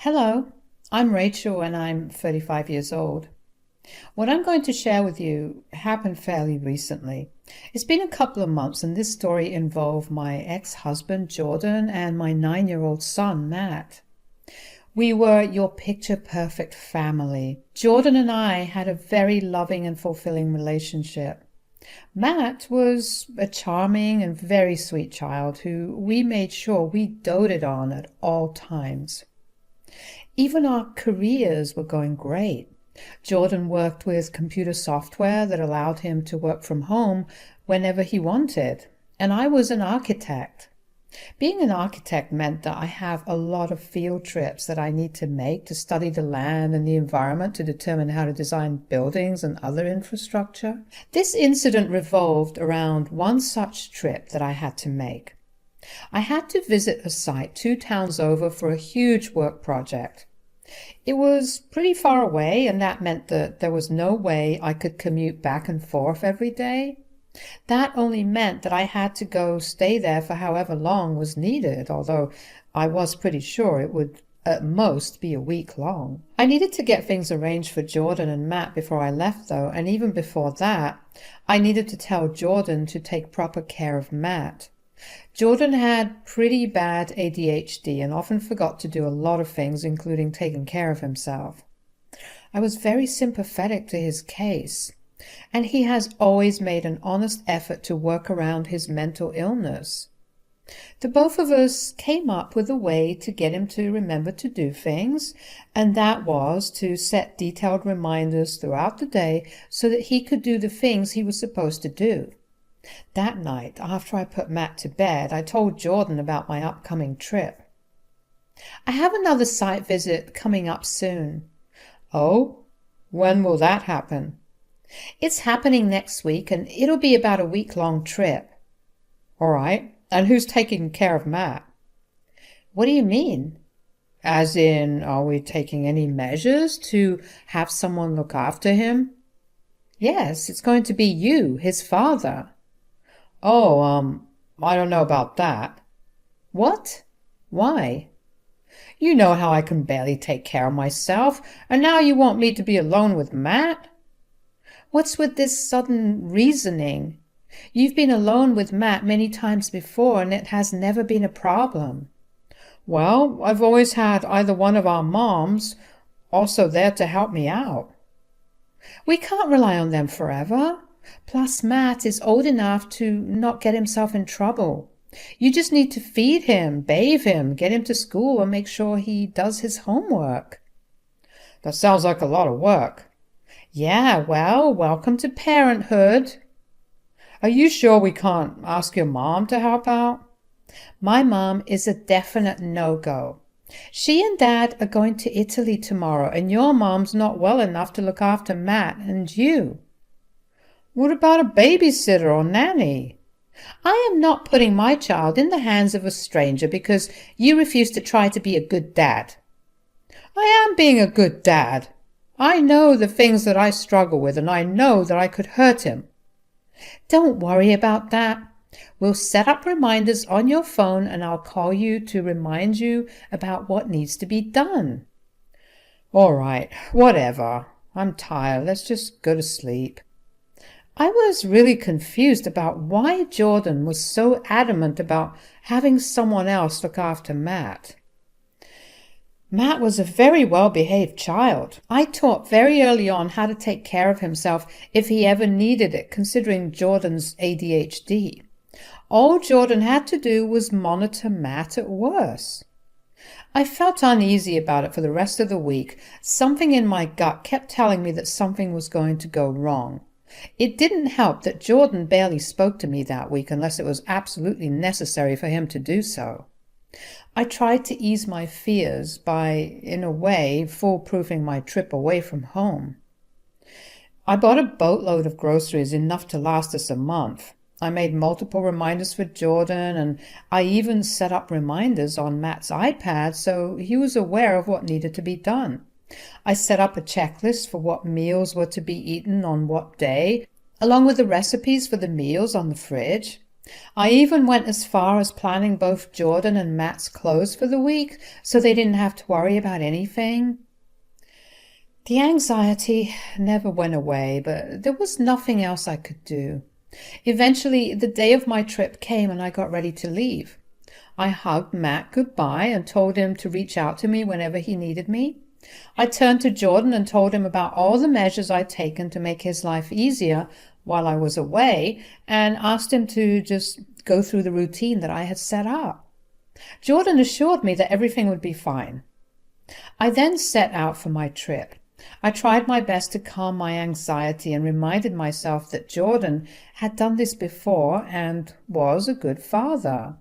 Hello, I'm Rachel and I'm 35 years old. What I'm going to share with you happened fairly recently. It's been a couple of months and this story involved my ex-husband Jordan and my 9-year-old son Matt. We were your picture-perfect family. Jordan and I had a very loving and fulfilling relationship. Matt was a charming and very sweet child who we made sure we doted on at all times. Even our careers were going great. Jordan worked with computer software that allowed him to work from home whenever he wanted, and I was an architect. Being an architect meant that I have a lot of field trips that I need to make to study the land and the environment to determine how to design buildings and other infrastructure. This incident revolved around one such trip that I had to make. I had to visit a site 2 towns over for a huge work project. It was pretty far away, and that meant that there was no way I could commute back and forth every day. That only meant that I had to go stay there for however long was needed, although I was pretty sure it would at most be a week long. I needed to get things arranged for Jordan and Matt before I left, though, and even before that, I needed to tell Jordan to take proper care of Matt. Jordan had pretty bad ADHD and often forgot to do a lot of things, including taking care of himself. I was very sympathetic to his case, and he has always made an honest effort to work around his mental illness. The both of us came up with a way to get him to remember to do things, and that was to set detailed reminders throughout the day so that he could do the things he was supposed to do. That night, after I put Matt to bed, I told Jordan about my upcoming trip. I have another site visit coming up soon. Oh, when will that happen? It's happening next week, and it'll be about a week-long trip. All right, and who's taking care of Matt? What do you mean? As in, are we taking any measures to have someone look after him? Yes, it's going to be you, his father. Oh, I don't know about that. What? Why? You know how I can barely take care of myself, and now you want me to be alone with Matt? What's with this sudden reasoning? You've been alone with Matt many times before, and it has never been a problem. Well, I've always had either one of our moms also there to help me out. We can't rely on them forever. Plus, Matt is old enough to not get himself in trouble. You just need to feed him, bathe him, get him to school, and make sure he does his homework. That sounds like a lot of work. Yeah, well, welcome to parenthood. Are you sure we can't ask your mom to help out? My mom is a definite no-go. She and Dad are going to Italy tomorrow, and your mom's not well enough to look after Matt and you. What about a babysitter or nanny? I am not putting my child in the hands of a stranger because you refuse to try to be a good dad. I am being a good dad. I know the things that I struggle with, and I know that I could hurt him. Don't worry about that. We'll set up reminders on your phone, and I'll call you to remind you about what needs to be done. All right, whatever. I'm tired. Let's just go to sleep. I was really confused about why Jordan was so adamant about having someone else look after Matt. Matt was a very well-behaved child. I taught very early on how to take care of himself if he ever needed it, considering Jordan's ADHD. All Jordan had to do was monitor Matt at worst. I felt uneasy about it for the rest of the week. Something in my gut kept telling me that something was going to go wrong. It didn't help that Jordan barely spoke to me that week unless it was absolutely necessary for him to do so. I tried to ease my fears by, in a way, foolproofing my trip away from home. I bought a boatload of groceries, enough to last us a month. I made multiple reminders for Jordan, and I even set up reminders on Matt's iPad so he was aware of what needed to be done. I set up a checklist for what meals were to be eaten on what day, along with the recipes for the meals on the fridge. I even went as far as planning both Jordan and Matt's clothes for the week so they didn't have to worry about anything. The anxiety never went away, but there was nothing else I could do. Eventually, the day of my trip came and I got ready to leave. I hugged Matt goodbye and told him to reach out to me whenever he needed me. I turned to Jordan and told him about all the measures I'd taken to make his life easier while I was away and asked him to just go through the routine that I had set up. Jordan assured me that everything would be fine. I then set out for my trip. I tried my best to calm my anxiety and reminded myself that Jordan had done this before and was a good father.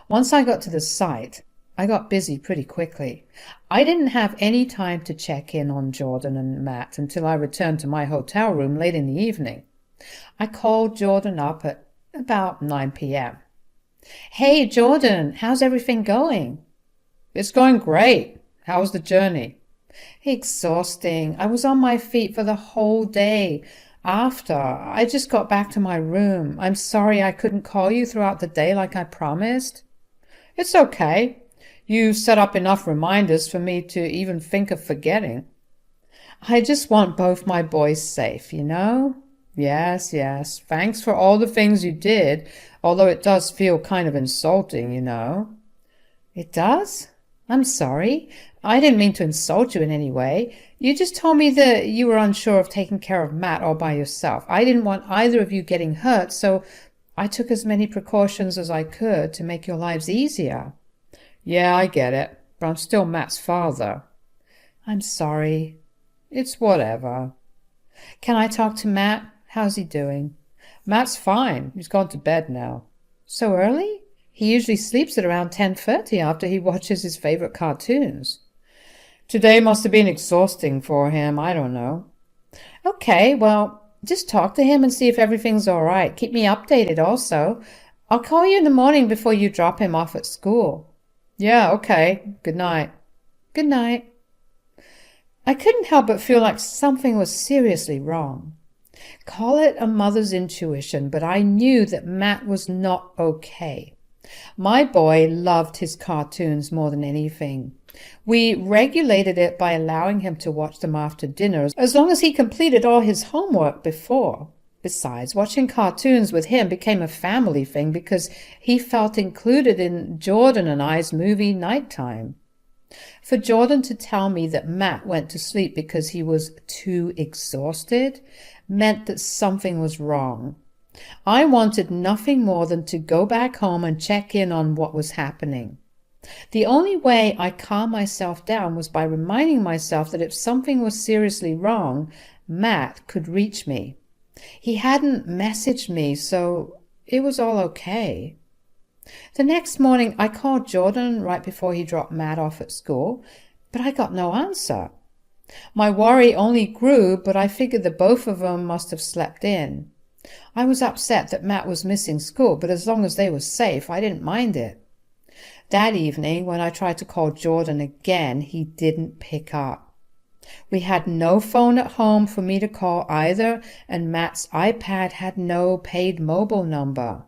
Once I got to the site, I got busy pretty quickly. I didn't have any time to check in on Jordan and Matt until I returned to my hotel room late in the evening. I called Jordan up at about 9 p.m. "Hey, Jordan, how's everything going?" "It's going great. How's the journey?" "Exhausting. I was on my feet for the whole day. I just got back to my room. I'm sorry I couldn't call you throughout the day like I promised." "It's okay. You set up enough reminders for me to even think of forgetting." "I just want both my boys safe, you know?" Yes. Thanks for all the things you did, although it does feel kind of insulting, you know." "It does? I'm sorry. I didn't mean to insult you in any way. You just told me that you were unsure of taking care of Matt all by yourself. I didn't want either of you getting hurt, so I took as many precautions as I could to make your lives easier." "Yeah, I get it, but I'm still Matt's father." "I'm sorry." "It's whatever." "Can I talk to Matt? How's he doing?" "Matt's fine. He's gone to bed now." "So early? He usually sleeps at around 10:30 after he watches his favorite cartoons." "Today must have been exhausting for him. I don't know." "Okay, well, just talk to him and see if everything's all right. Keep me updated also. I'll call you in the morning before you drop him off at school." "Yeah, okay. Good night." "Good night." I couldn't help but feel like something was seriously wrong. Call it a mother's intuition, but I knew that Matt was not okay. My boy loved his cartoons more than anything. We regulated it by allowing him to watch them after dinner, as long as he completed all his homework before. Besides, watching cartoons with him became a family thing because he felt included in Jordan and I's movie nighttime. For Jordan to tell me that Matt went to sleep because he was too exhausted meant that something was wrong. I wanted nothing more than to go back home and check in on what was happening. The only way I calmed myself down was by reminding myself that if something was seriously wrong, Matt could reach me. He hadn't messaged me, so it was all okay. The next morning, I called Jordan right before he dropped Matt off at school, but I got no answer. My worry only grew, but I figured the both of them must have slept in. I was upset that Matt was missing school, but as long as they were safe, I didn't mind it. That evening, when I tried to call Jordan again, he didn't pick up. We had no phone at home for me to call either, and Matt's iPad had no paid mobile number.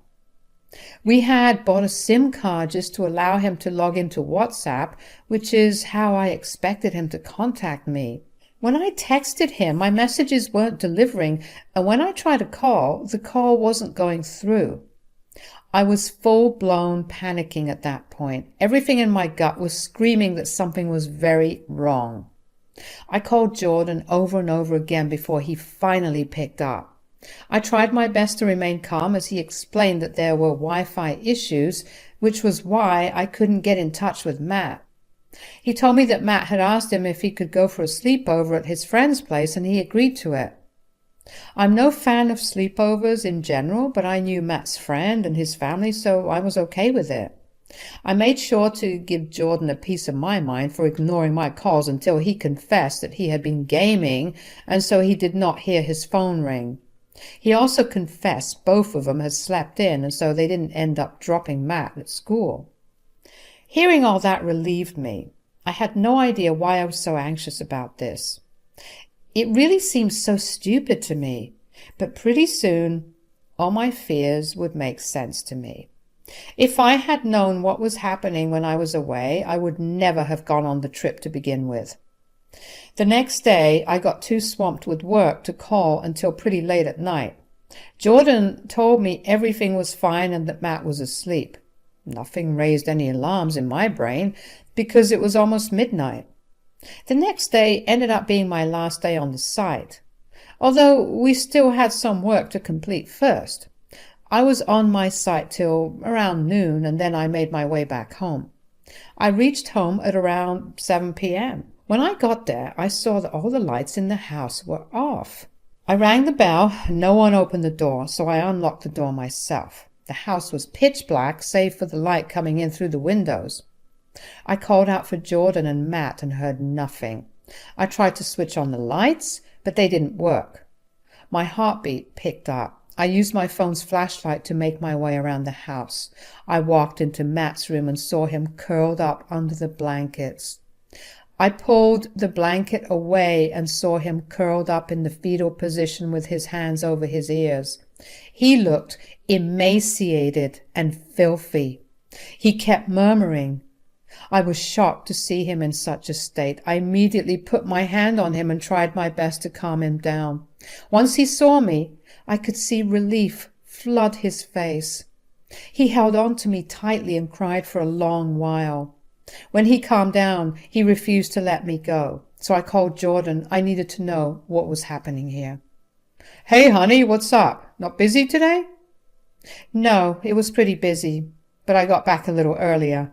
We had bought a SIM card just to allow him to log into WhatsApp, which is how I expected him to contact me. When I texted him, my messages weren't delivering, and when I tried to call, the call wasn't going through. I was full-blown panicking at that point. Everything in my gut was screaming that something was very wrong. I called Jordan over and over again before he finally picked up. I tried my best to remain calm as he explained that there were Wi-Fi issues, which was why I couldn't get in touch with Matt. He told me that Matt had asked him if he could go for a sleepover at his friend's place, and he agreed to it. I'm no fan of sleepovers in general, but I knew Matt's friend and his family, so I was okay with it. I made sure to give Jordan a piece of my mind for ignoring my calls until he confessed that he had been gaming, and so he did not hear his phone ring. He also confessed both of them had slept in, and so they didn't end up dropping Matt at school. Hearing all that relieved me. I had no idea why I was so anxious about this. It really seemed so stupid to me, but pretty soon All my fears would make sense to me. If I had known what was happening when I was away, I would never have gone on the trip to begin with. The next day, I got too swamped with work to call until pretty late at night. Jordan told me everything was fine and that Matt was asleep. Nothing raised any alarms in my brain because it was almost midnight. The next day ended up being my last day on the site, although we still had some work to complete first. I was on my site till around noon, and then I made my way back home. I reached home at around 7 p.m. When I got there, I saw that all the lights in the house were off. I rang the bell. No one opened the door, so I unlocked the door myself. The house was pitch black, save for the light coming in through the windows. I called out for Jordan and Matt and heard nothing. I tried to switch on the lights, but they didn't work. My heartbeat picked up. I used my phone's flashlight to make my way around the house. I walked into Matt's room and saw him curled up under the blankets. I pulled the blanket away and saw him curled up in the fetal position with his hands over his ears. He looked emaciated and filthy. He kept murmuring. I was shocked to see him in such a state. I immediately put my hand on him and tried my best to calm him down. Once he saw me, I could see relief flood his face. He held on to me tightly and cried for a long while. When he calmed down, he refused to let me go. So I called Jordan. I needed to know what was happening here. "Hey, honey, what's up? Not busy today?" "No, it was pretty busy, but I got back a little earlier."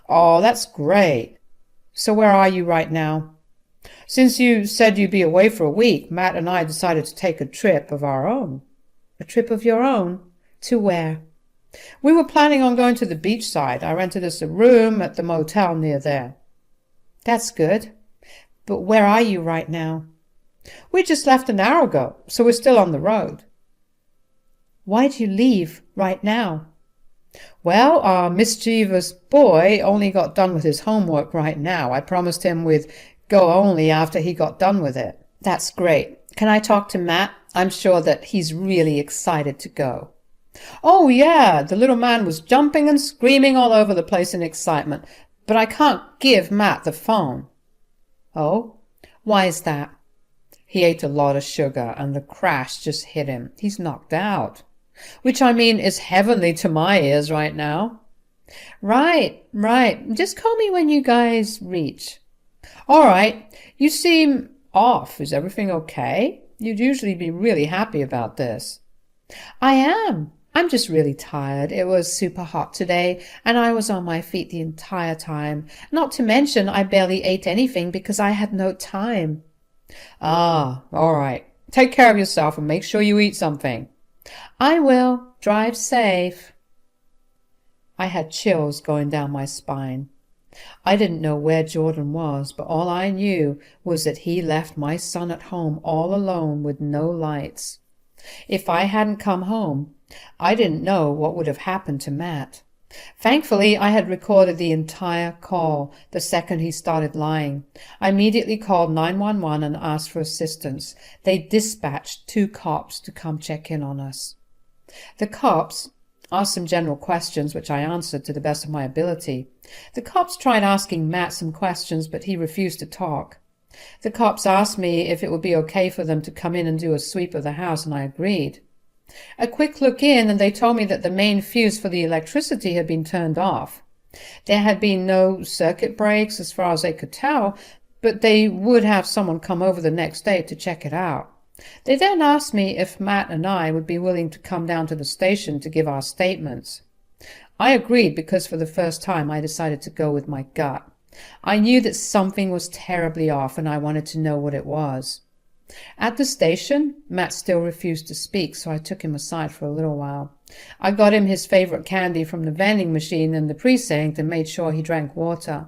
"Oh, that's great. So where are you right now?" "Since you said you'd be away for a week, Matt and I decided to take a trip of our own." "A trip of your own? To where?" "We were planning on going to the beach side. I rented us a room at the motel near there." "That's good. But where are you right now?" "We just left an hour ago, so we're still on the road." "Why'd you leave right now?" "Well, our mischievous boy only got done with his homework right now. I promised him we'd go only after he got done with it." "That's great. Can I talk to Matt? I'm sure that he's really excited to go." "Oh, yeah, the little man was jumping and screaming all over the place in excitement, but I can't give Matt the phone." "Oh? Why is that?" "He ate a lot of sugar, and the crash just hit him. He's knocked out. Which, I mean, is heavenly to my ears right now." Right. Just call me when you guys reach." "All right. You seem off. Is everything okay? You'd usually be really happy about this." "I am. I'm just really tired. It was super hot today, and I was on my feet the entire time. Not to mention I barely ate anything because I had no time." "Ah, all right. Take care of yourself and make sure you eat something." "I will. Drive safe." I had chills going down my spine. I didn't know where Jordan was, but all I knew was that he left my son at home all alone with no lights. If I hadn't come home, I didn't know what would have happened to Matt. Thankfully, I had recorded the entire call the second he started lying. I immediately called 911 and asked for assistance. They dispatched 2 cops to come check in on us. The cops asked some general questions, which I answered to the best of my ability. The cops tried asking Matt some questions, but he refused to talk. The cops asked me if it would be okay for them to come in and do a sweep of the house, and I agreed. A quick look in, and they told me that the main fuse for the electricity had been turned off. There had been no circuit breaks as far as they could tell, but they would have someone come over the next day to check it out. They then asked me if Matt and I would be willing to come down to the station to give our statements. I agreed because for the first time I decided to go with my gut. I knew that something was terribly off, and I wanted to know what it was. At the station, Matt still refused to speak, so I took him aside for a little while. I got him his favorite candy from the vending machine in the precinct and made sure he drank water.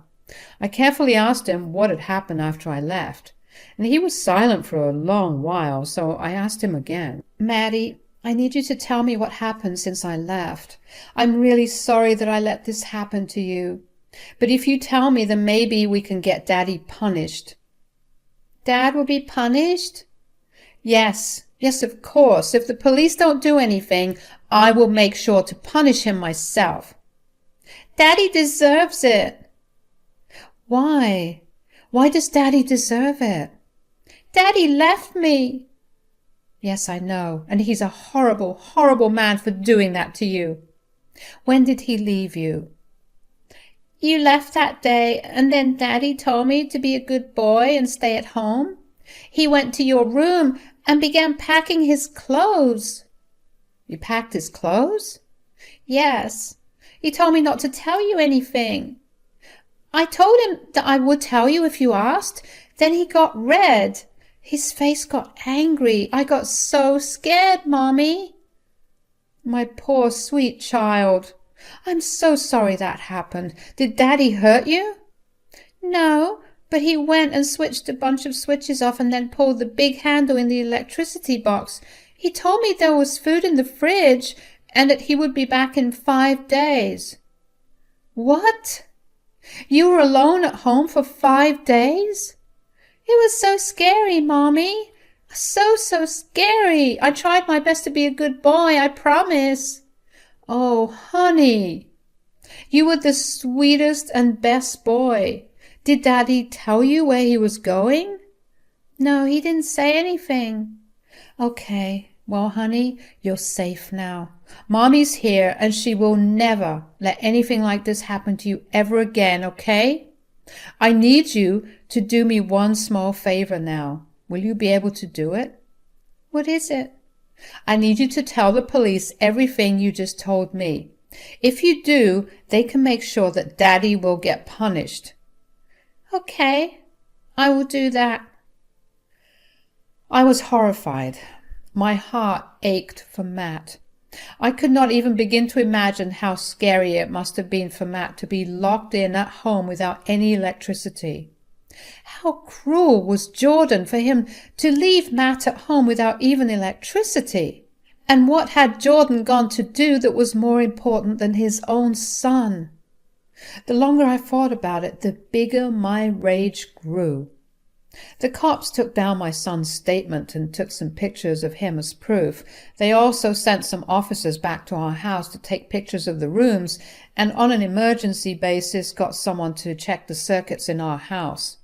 I carefully asked him what had happened after I left, and he was silent for a long while, so I asked him again. "Maddie, I need you to tell me what happened since I left. I'm really sorry that I let this happen to you. But if you tell me, then maybe we can get Daddy punished." "Dad will be punished?" Yes, Yes, of course. If the police don't do anything, I will make sure to punish him myself. Daddy deserves it. Why? Why does Daddy deserve it? Daddy left me. Yes, I know, and he's a horrible, horrible man for doing that to you. When did he leave you? You left that day, and then Daddy told me to be a good boy and stay at home. He went to your room and began packing his clothes. You packed his clothes? Yes. He told me not to tell you anything. I told him that I would tell you if you asked. Then he got red. His face got angry. I got so scared, Mommy. My poor sweet child. I'm so sorry that happened. Did Daddy hurt you? No, but he went and switched a bunch of switches off and then pulled the big handle in the electricity box. He told me there was food in the fridge and that he would be back in 5 days. What? You were alone at home for 5 days? It was so scary, Mommy. So scary. I tried my best to be a good boy, I promise. Oh, honey, you were the sweetest and best boy. Did Daddy tell you where he was going? No, he didn't say anything. Okay, well, honey, you're safe now. Mommy's here, and she will never let anything like this happen to you ever again, okay? I need you to do me one small favor now. Will you be able to do it? What is it? I need you to tell the police everything you just told me. If you do, they can make sure that Daddy will get punished. Okay, I will do that. I was horrified. My heart ached for Matt. I could not even begin to imagine how scary it must have been for Matt to be locked in at home without any electricity. How cruel was Jordan for him to leave Matt at home without even electricity? And what had Jordan gone to do that was more important than his own son? The longer I thought about it, the bigger my rage grew. The cops took down my son's statement and took some pictures of him as proof. They also sent some officers back to our house to take pictures of the rooms, and on an emergency basis got someone to check the circuits in our house.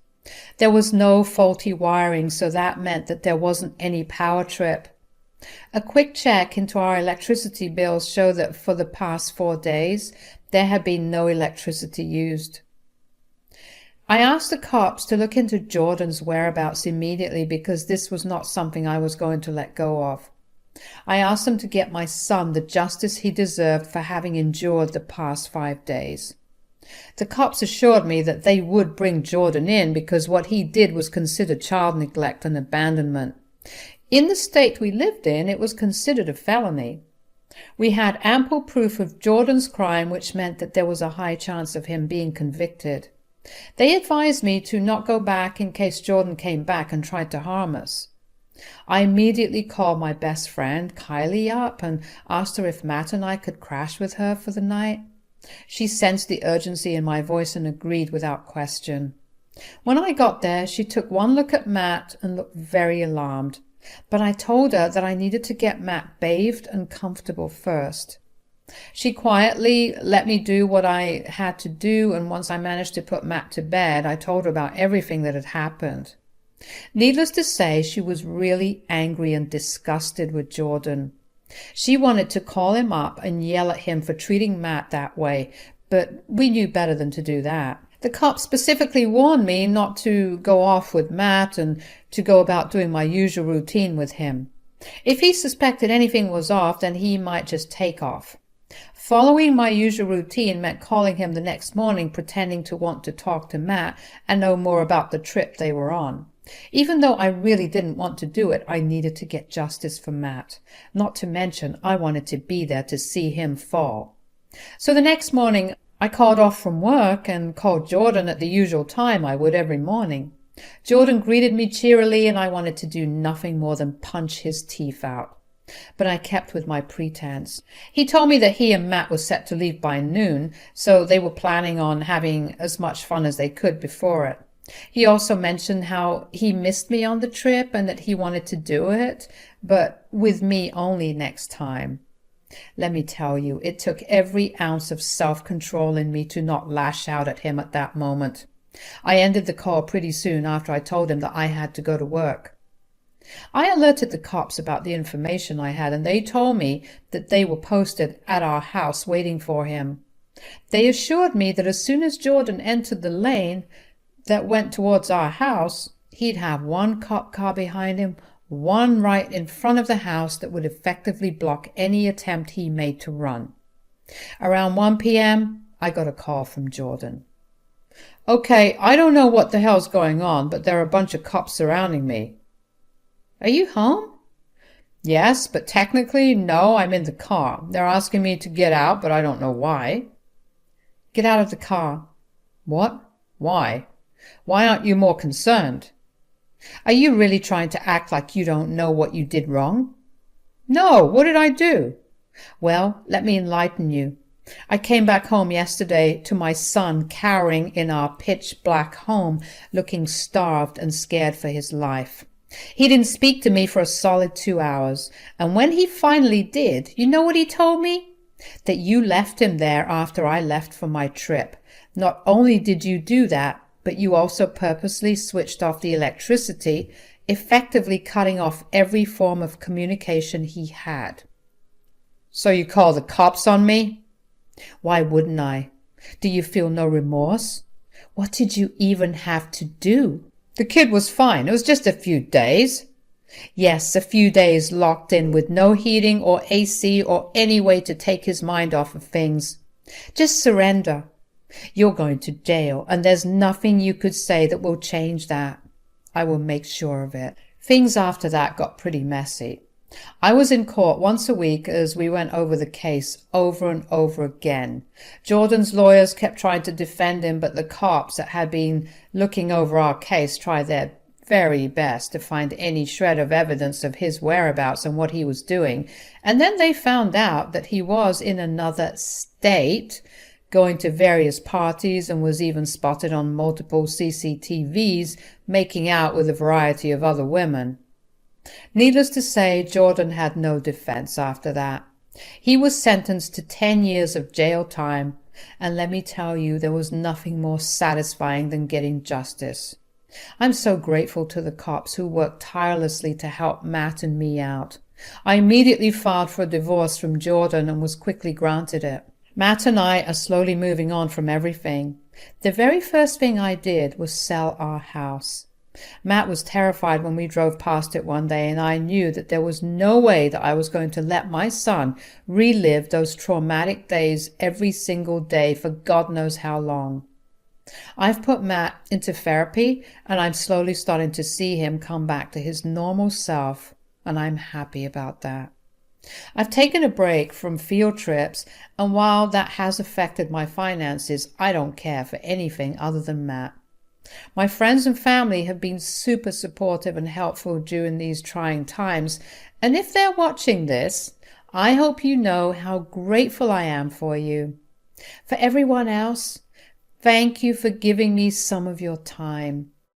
There was no faulty wiring, so that meant that there wasn't any power trip. A quick check into our electricity bills showed that for the past 4 days, there had been no electricity used. I asked the cops to look into Jordan's whereabouts immediately because this was not something I was going to let go of. I asked them to get my son the justice he deserved for having endured the past 5 days. The cops assured me that they would bring Jordan in because what he did was considered child neglect and abandonment. In the state we lived in, it was considered a felony. We had ample proof of Jordan's crime, which meant that there was a high chance of him being convicted. They advised me to not go back in case Jordan came back and tried to harm us. I immediately called my best friend, Kylie, up and asked her if Matt and I could crash with her for the night. She sensed the urgency in my voice and agreed without question. When I got there, she took one look at Matt and looked very alarmed. But I told her that I needed to get Matt bathed and comfortable first. She quietly let me do what I had to do, and once I managed to put Matt to bed, I told her about everything that had happened. Needless to say, she was really angry and disgusted with Jordan. She wanted to call him up and yell at him for treating Matt that way, but we knew better than to do that. The cops specifically warned me not to go off with Matt and to go about doing my usual routine with him. If he suspected anything was off, then he might just take off. Following my usual routine meant calling him the next morning pretending to want to talk to Matt and know more about the trip they were on. Even though I really didn't want to do it, I needed to get justice for Matt. Not to mention, I wanted to be there to see him fall. So the next morning, I called off from work and called Jordan at the usual time I would every morning. Jordan greeted me cheerily, and I wanted to do nothing more than punch his teeth out. But I kept with my pretense. He told me that he and Matt were set to leave by noon, so they were planning on having as much fun as they could before it. He also mentioned how he missed me on the trip and that he wanted to do it, but with me only next time. Let me tell you, it took every ounce of self-control in me to not lash out at him at that moment. I ended the call pretty soon after I told him that I had to go to work. I alerted the cops about the information I had, and they told me that they were posted at our house waiting for him. They assured me that as soon as Jordan entered the lane that went towards our house, he'd have one cop car behind him, one right in front of the house that would effectively block any attempt he made to run. Around 1 p.m., I got a call from Jordan. "Okay, I don't know what the hell's going on, but there are a bunch of cops surrounding me." "Are you home?" "Yes, but technically, no, I'm in the car. They're asking me to get out, but I don't know why." "Get out of the car." "What? Why? Why aren't you more concerned? Are you really trying to act like you don't know what you did wrong?" "No, what did I do?" "Well, let me enlighten you. I came back home yesterday to my son cowering in our pitch-black home, looking starved and scared for his life. He didn't speak to me for a solid 2 hours, and when he finally did, you know what he told me? That you left him there after I left for my trip. Not only did you do that, but you also purposely switched off the electricity, effectively cutting off every form of communication he had." "So you call the cops on me?" "Why wouldn't I? Do you feel no remorse? What did you even have to do? The kid was fine. It was just a few days." "Yes, a few days locked in with no heating or AC or any way to take his mind off of things. Just surrender. You're going to jail, and there's nothing you could say that will change that. I will make sure of it." Things after that got pretty messy. I was in court once a week as we went over the case over and over again. Jordan's lawyers kept trying to defend him, but the cops that had been looking over our case tried their very best to find any shred of evidence of his whereabouts and what he was doing. And then they found out that he was in another state, going to various parties, and was even spotted on multiple CCTVs making out with a variety of other women. Needless to say, Jordan had no defense after that. He was sentenced to 10 years of jail time, and let me tell you, there was nothing more satisfying than getting justice. I'm so grateful to the cops who worked tirelessly to help Matt and me out. I immediately filed for a divorce from Jordan and was quickly granted it. Matt and I are slowly moving on from everything. The very first thing I did was sell our house. Matt was terrified when we drove past it one day, and I knew that there was no way that I was going to let my son relive those traumatic days every single day for God knows how long. I've put Matt into therapy, and I'm slowly starting to see him come back to his normal self, and I'm happy about that. I've taken a break from field trips, and while that has affected my finances, I don't care for anything other than Matt. My friends and family have been super supportive and helpful during these trying times, and if they're watching this, I hope you know how grateful I am for you. For everyone else, thank you for giving me some of your time.